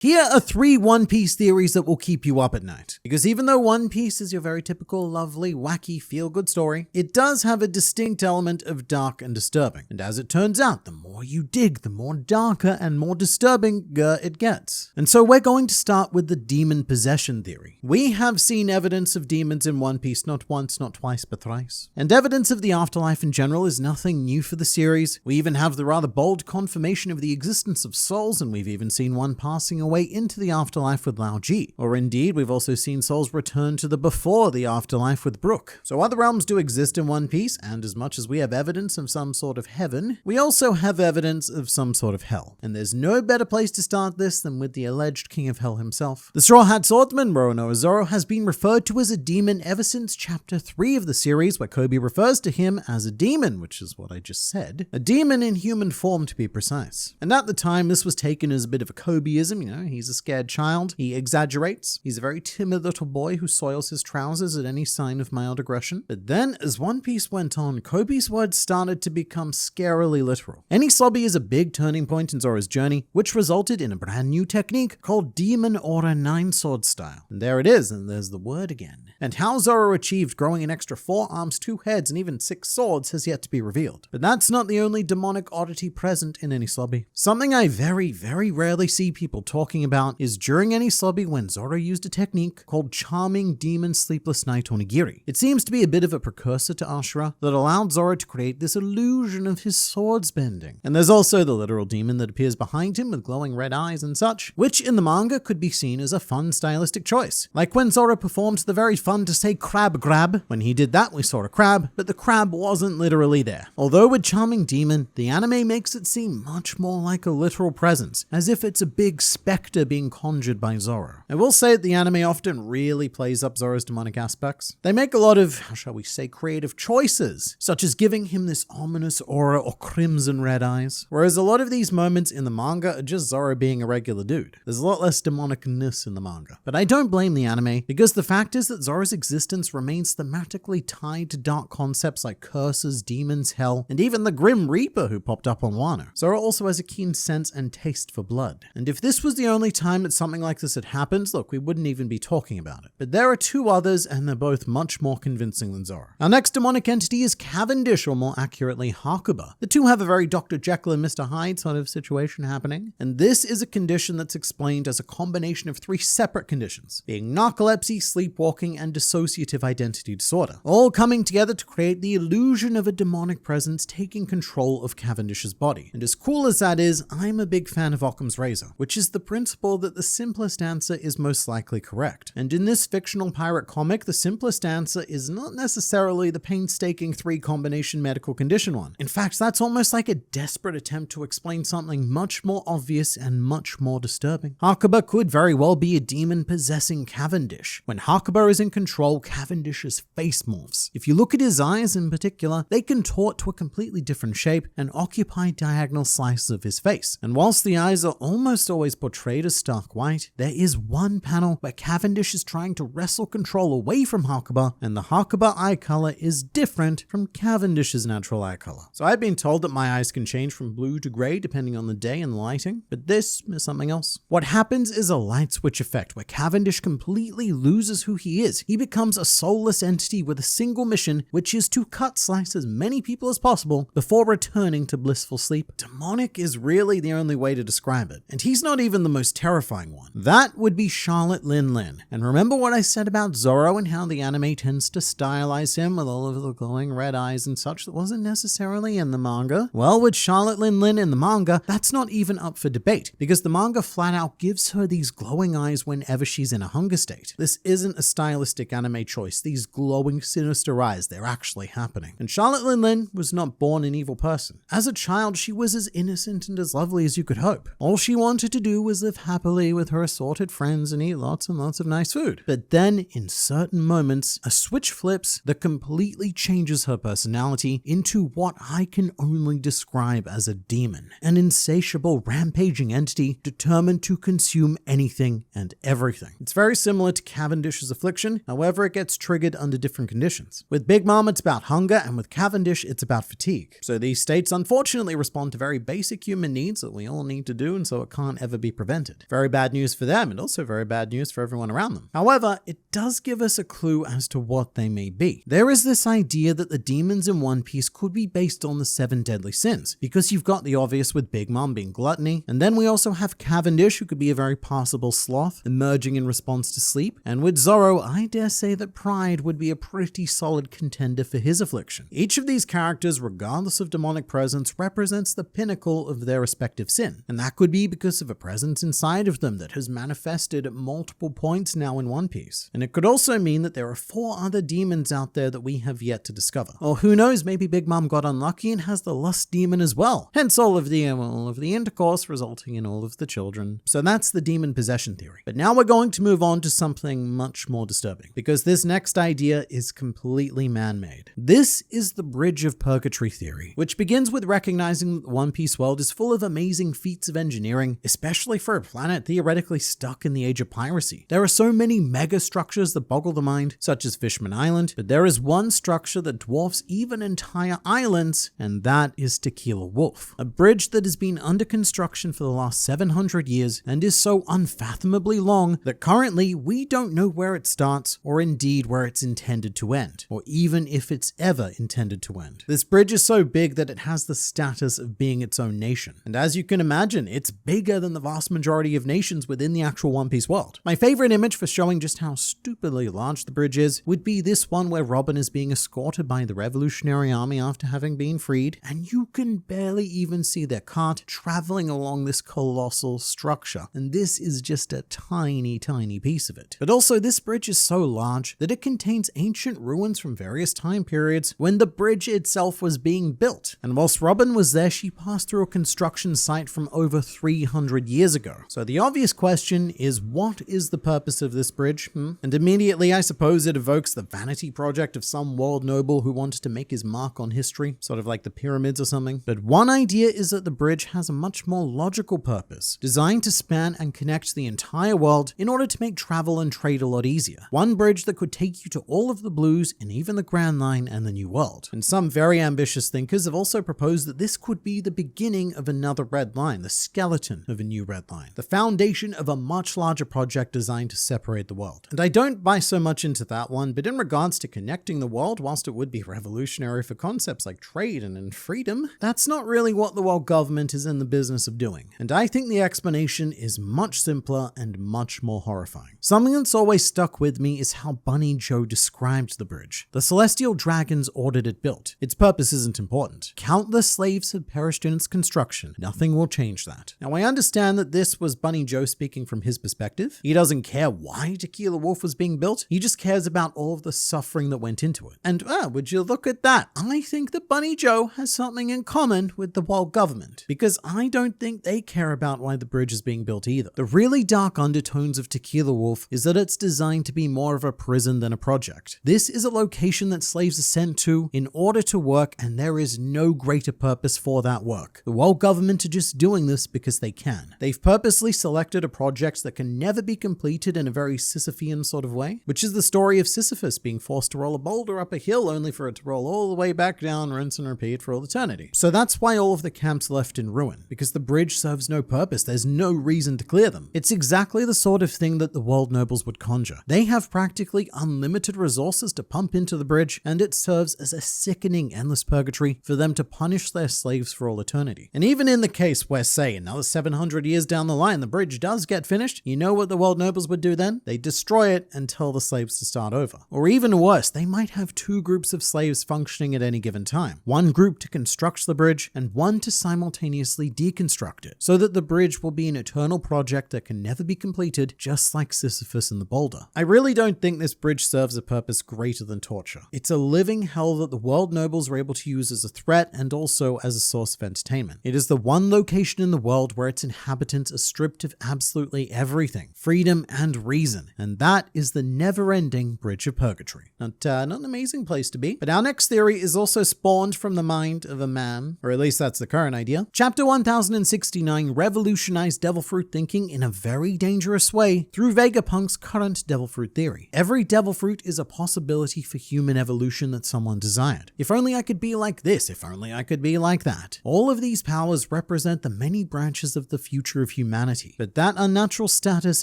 Here are 3 One Piece theories that will keep you up at night. Because even though One Piece is your very typical, lovely, wacky, feel-good story, it does have a distinct element of dark and disturbing. And as it turns out, the more you dig, the more darker and more disturbing it gets. And so we're going to start with the demon possession theory. We have seen evidence of demons in One Piece not once, not twice, but thrice. And evidence of the afterlife in general is nothing new for the series. We even have the rather bold confirmation of the existence of souls, and we've even seen one passing away into the afterlife with Lao Ji. Or indeed, we've also seen souls return to the before the afterlife with Brook. So other realms do exist in One Piece, and as much as we have evidence of some sort of heaven, we also have evidence of some sort of hell. And there's no better place to start this than with the alleged King of Hell himself. The Straw Hat Swordsman, Roronoa Zoro, has been referred to as a demon ever since chapter 3 of the series, where Kobe refers to him as a demon, which is what I just said. A demon in human form, to be precise. And at the time, this was taken as a bit of a Kobeism, he's a scared child, he exaggerates, he's a very timid little boy who soils his trousers at any sign of mild aggression. But then, as One Piece went on, Kobe's words started to become scarily literal. Enisobi is a big turning point in Zoro's journey, which resulted in a brand new technique called Demon Aura 9 Sword Style. And there it is, and there's the word again. And how Zoro achieved growing an extra 4 arms, 2 heads, and even 6 swords has yet to be revealed. But that's not the only demonic oddity present in Enisobi. Something I very, very rarely see people talking about is during Enisobi when Zoro used a technique called Charming Demon Sleepless Night Onigiri. It seems to be a bit of a precursor to Ashura that allowed Zoro to create this illusion of his swords bending. And there's also the literal demon that appears behind him with glowing red eyes and such, which in the manga could be seen as a fun stylistic choice. Like when Zoro performed the very fun to say crab grab. When he did that, we saw a crab, but the crab wasn't literally there. Although with Charming Demon, the anime makes it seem much more like a literal presence, as if it's a big specter being conjured by Zoro. I will say that the anime often really plays up Zoro's demonic aspects. They make a lot of, how shall we say, creative choices, such as giving him this ominous aura or crimson red eyes, whereas a lot of these moments in the manga are just Zoro being a regular dude. There's a lot less demonicness in the manga. But I don't blame the anime, because the fact is that Zoro's existence remains thematically tied to dark concepts like curses, demons, hell, and even the Grim Reaper who popped up on Wano. Zoro also has a keen sense and taste for blood. And if this was the only time that something like this had happened, look, we wouldn't even be talking about it. But there are 2 others, and they're both much more convincing than Zoro. Our next demonic entity is Cavendish, or more accurately, Hakuba. The 2 have a very Dr. Jekyll and Mr. Hyde sort of situation happening, and this is a condition that's explained as a combination of 3 separate conditions, being narcolepsy, sleepwalking, and dissociative identity disorder, all coming together to create the illusion of a demonic presence taking control of Cavendish's body. And as cool as that is, I'm a big fan of Occam's razor, which is the principle that the simplest answer is most likely correct. And in this fictional pirate comic, the simplest answer is not necessarily the painstaking 3-combination medical condition one. In fact, that's almost like a desperate attempt to explain something much more obvious and much more disturbing. Hakuba could very well be a demon possessing Cavendish. When Hakuba is in control, Cavendish's face morphs. If you look at his eyes in particular, they contort to a completely different shape and occupy diagonal slices of his face. And whilst the eyes are almost always portrayed as stark white, there is one panel where Cavendish is trying to wrestle control away from Hakuba, and the Hakuba eye color is different from Cavendish's natural eye color. So I've been told that my eyes can change from blue to gray depending on the day and the lighting, but this is something else. What happens is a light switch effect where Cavendish completely loses who he is. He becomes a soulless entity with a single mission, which is to cut slice as many people as possible before returning to blissful sleep. Demonic is really the only way to describe it, and he's not even the most terrifying one. That would be Charlotte Lin Lin. And remember what I said about Zoro and how the anime tends to stylize him with all of the glowing red eyes and such that wasn't necessarily in the manga? Well, with Charlotte Lin Lin in the manga, that's not even up for debate, because the manga flat out gives her these glowing eyes whenever she's in a hunger state. This isn't a stylistic anime choice. These glowing, sinister eyes, they're actually happening. And Charlotte Lin Lin was not born an evil person. As a child, she was as innocent and as lovely as you could hope. All she wanted to do was live happily with her assorted friends and eat lots and lots of nice food. But then, in certain moments, a switch flips that completely changes her personality into what I can only describe as a demon. An insatiable, rampaging entity determined to consume anything and everything. It's very similar to Cavendish's affliction, however it gets triggered under different conditions. With Big Mom, it's about hunger, and with Cavendish, it's about fatigue. So these states unfortunately respond to very basic human needs that we all need to do, and so it can't ever be prevented. prevented. Very bad news for them, and also very bad news for everyone around them. However, it does give us a clue as to what they may be. There is this idea that the demons in One Piece could be based on the 7 deadly sins, because you've got the obvious with Big Mom being gluttony, and then we also have Cavendish, who could be a very passable sloth, emerging in response to sleep, and with Zoro, I dare say that pride would be a pretty solid contender for his affliction. Each of these characters, regardless of demonic presence, represents the pinnacle of their respective sin, and that could be because of a presence inside of them that has manifested at multiple points now in One Piece. And it could also mean that there are 4 other demons out there that we have yet to discover. Or who knows, maybe Big Mom got unlucky and has the lust demon as well. Hence all of the intercourse resulting in all of the children. So that's the demon possession theory. But now we're going to move on to something much more disturbing, because this next idea is completely man-made. This is the Bridge of Purgatory theory, which begins with recognizing that the One Piece world is full of amazing feats of engineering, especially for a planet theoretically stuck in the age of piracy. There are so many mega structures that boggle the mind, such as Fishman Island, but there is one structure that dwarfs even entire islands, and that is Tequila Wolf, a bridge that has been under construction for the last 700 years and is so unfathomably long that currently we don't know where it starts or indeed where it's intended to end, or even if it's ever intended to end. This bridge is so big that it has the status of being its own nation, and as you can imagine, it's bigger than the vast majority of nations within the actual One Piece world. My favorite image for showing just how stupidly large the bridge is would be this one where Robin is being escorted by the Revolutionary Army after having been freed, and you can barely even see their cart traveling along this colossal structure, and this is just a tiny piece of it. But also, this bridge is so large that it contains ancient ruins from various time periods when the bridge itself was being built, and whilst Robin was there, she passed through a construction site from over 300 years ago. So the obvious question is, what is the purpose of this bridge? And immediately, I suppose it evokes the vanity project of some world noble who wanted to make his mark on history, sort of like the pyramids or something. But one idea is that the bridge has a much more logical purpose, designed to span and connect the entire world in order to make travel and trade a lot easier. One bridge that could take you to all of the blues and even the Grand Line and the New World. And some very ambitious thinkers have also proposed that this could be the beginning of another red line, the skeleton of a new red line, the foundation of a much larger project designed to separate the world. And I don't buy so much into that one, but in regards to connecting the world, whilst it would be revolutionary for concepts like trade and freedom, that's not really what the world government is in the business of doing. And I think the explanation is much simpler and much more horrifying. Something that's always stuck with me is how Bunny Joe described the bridge. The celestial dragons ordered it built. Its purpose isn't important. Countless slaves have perished in its construction. Nothing will change that. Now, I understand that this was Bunny Joe speaking from his perspective. He doesn't care why Tequila Wolf was being built. He just cares about all of the suffering that went into it. And would you look at that? I think that Bunny Joe has something in common with the world government, because I don't think they care about why the bridge is being built either. The really dark undertones of Tequila Wolf is that it's designed to be more of a prison than a project. This is a location that slaves are sent to in order to work, and there is no greater purpose for that work. The world government are just doing this because they can. They've purposely selected a project that can never be completed in a very Sisyphean sort of way, which is the story of Sisyphus being forced to roll a boulder up a hill only for it to roll all the way back down, rinse and repeat for all eternity. So that's why all of the camps left in ruin, because the bridge serves no purpose. There's no reason to clear them. It's exactly the sort of thing that the world nobles would conjure. They have practically unlimited resources to pump into the bridge, and it serves as a sickening endless purgatory for them to punish their slaves for all eternity. And even in the case where, say, another 700 years down the line, the bridge does get finished, you know what the world nobles would do then? They destroy it and tell the slaves to start over. Or even worse, they might have 2 groups of slaves functioning at any given time. One group to construct the bridge and one to simultaneously deconstruct it, so that the bridge will be an eternal project that can never be completed, just like Sisyphus and the boulder. I really don't think this bridge serves a purpose greater than torture. It's a living hell that the world nobles were able to use as a threat and also as a source of entertainment. It is the one location in the world where its inhabitants are stripped of absolutely everything, freedom and reason, and that is the never-ending Bridge of Purgatory. Not an amazing place to be. But our next theory is also spawned from the mind of a man, or at least that's the current idea. Chapter 1069 revolutionized devil fruit thinking in a very dangerous way through Vegapunk's current devil fruit theory. Every devil fruit is a possibility for human evolution that someone desired. If only I could be like this, if only I could be like that. All of these powers represent the many branches of the future of humanity. But that unnatural status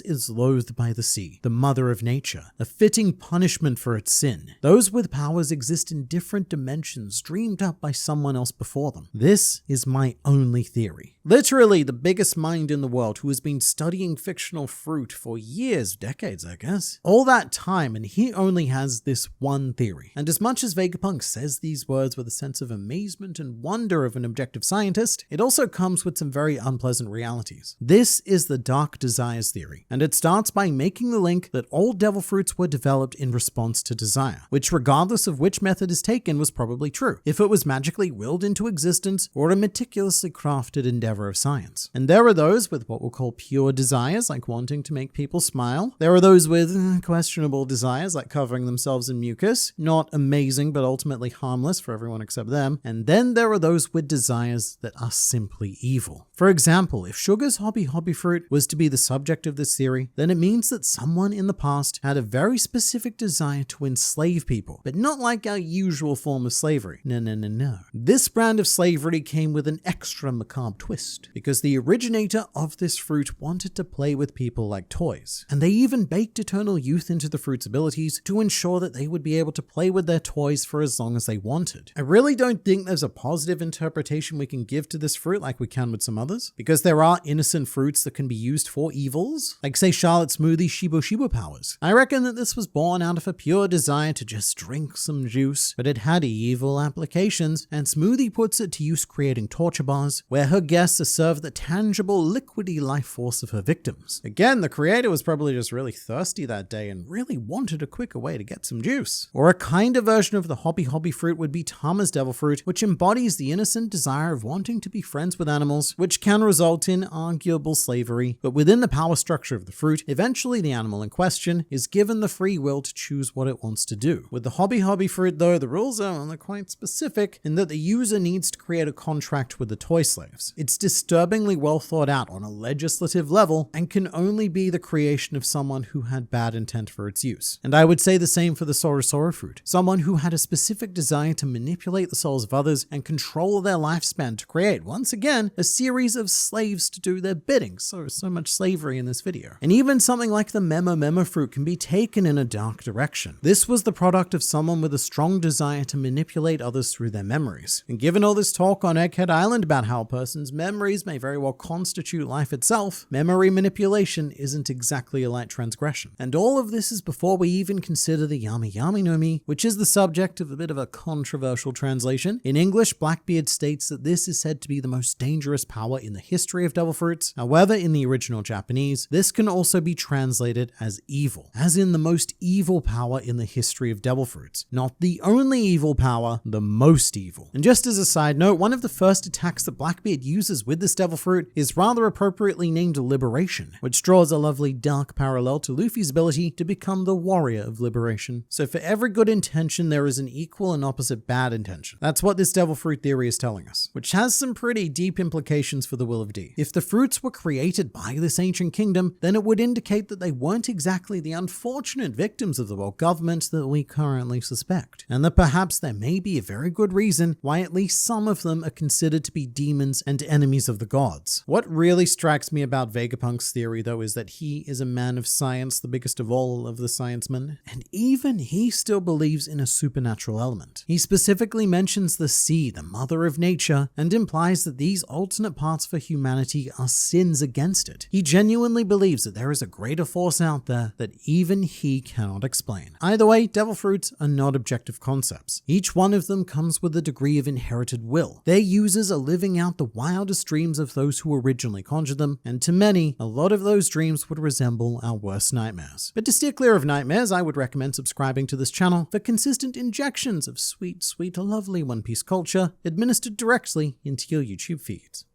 is loathed by the sea, the mother of nature, a fitting punishment for its sin. Those with powers exist in different dimensions dreamed up by someone else before them. This is my only theory. Literally the biggest mind in the world who has been studying fictional fruit for years, decades I guess. All that time, and he only has this one theory. And as much as Vegapunk says these words with a sense of amazement and wonder of an objective scientist, it also comes with some very unpleasant realities. This is the Dark Desires theory, and it starts by making the link that all devil fruits were developed in response to desire, which regardless of which method is taken was probably true, if it was magically willed into existence or a meticulously crafted endeavor of science. And there are those with what we'll call pure desires, like wanting to make people smile. There are those with questionable desires, like covering themselves in mucus. Not amazing, but ultimately harmless for everyone except them. And then there are those with desires that are simply evil. For example, if Sugar's hobby fruit was to be the subject of this theory, then it means that someone in the past had a very specific desire to enslave people, but not like our usual form of slavery. No. This brand of slavery came with an extra macabre twist, because the originator of this fruit wanted to play with people like toys. And they even baked eternal youth into the fruit's abilities to ensure that they would be able to play with their toys for as long as they wanted. I really don't think there's a positive interpretation we can give to this fruit like we can with some others, because there are innocent fruits that can be used for evils, like say Charlotte's smoothie Shibo powers. I reckon that this was born out of a pure desire to just drink some juice, but it had evil applications, and Smoothie puts it to use creating torture bars, where her guests are served the tangible, liquidy life force of her victims. Again, the creator was probably just really thirsty that day and really wanted a quicker way to get some juice. Or a kinder version of the hobby fruit would be Tama's devil fruit, which embodies the innocent desire of wanting to be friends with animals, which can result in arguable slavery, but within the power structure of the fruit, eventually the animal in question is given the free will to choose what it wants to do. With the hobby fruit though, the rules are quite specific in that the user needs to create a contract with the toy slaves. It's disturbingly well thought out on a legislative level and can only be the creation of someone who had bad intent for its use. And I would say the same for the Sorosoro fruit, someone who had a specific desire to manipulate the souls of others and control their lifespan to create, once again, a series of slaves to do their bidding. So much slavery in this video. And even something like the Memo fruit can be taken in a dark direction. This was the product of someone with a strong desire to manipulate others through their memories. And given all this talk on Egghead Island about how a person's memories may very well constitute life itself, memory manipulation isn't exactly a light transgression. And all of this is before we even consider the Yami no Mi, which is the subject of a bit of a controversial translation. In English, Blackbeard states that this is said to be the most dangerous power in the history of devil fruits. However, in the original Japanese, this can also be translated as evil, as in the most evil power in the history of devil fruits. Not the only evil power, the most evil. And just as a side note, one of the first attacks that Blackbeard uses with this devil fruit is rather appropriately named Liberation, which draws a lovely dark parallel to Luffy's ability to become the warrior of liberation. So for every good intention, there is an equal and opposite bad intention. That's what this devil fruit theory is telling us, which has some pretty deep implications for the Will of D. If the fruits were created by this ancient kingdom, then it would indicate that they weren't exactly the unfortunate victims of the world government that we currently suspect, and that perhaps there may be a very good reason why at least some of them are considered to be demons and enemies of the gods. What really strikes me about Vegapunk's theory though is that he is a man of science, the biggest of all of the science-men, and even he still believes in a supernatural element. He specifically mentions the sea, the mother of nature, and implies that these alternate paths for humanity are sins against it. He genuinely believes that there is a greater force out there that even he cannot explain. Either way, devil fruits are not objective concepts. Each one of them comes with a degree of inherited will. Their users are living out the wildest dreams of those who originally conjured them, and to many, a lot of those dreams would resemble our worst nightmares. But to steer clear of nightmares, I would recommend subscribing to this channel for consistent injections of sweet, lovely One Piece culture administered directly into your YouTube feeds.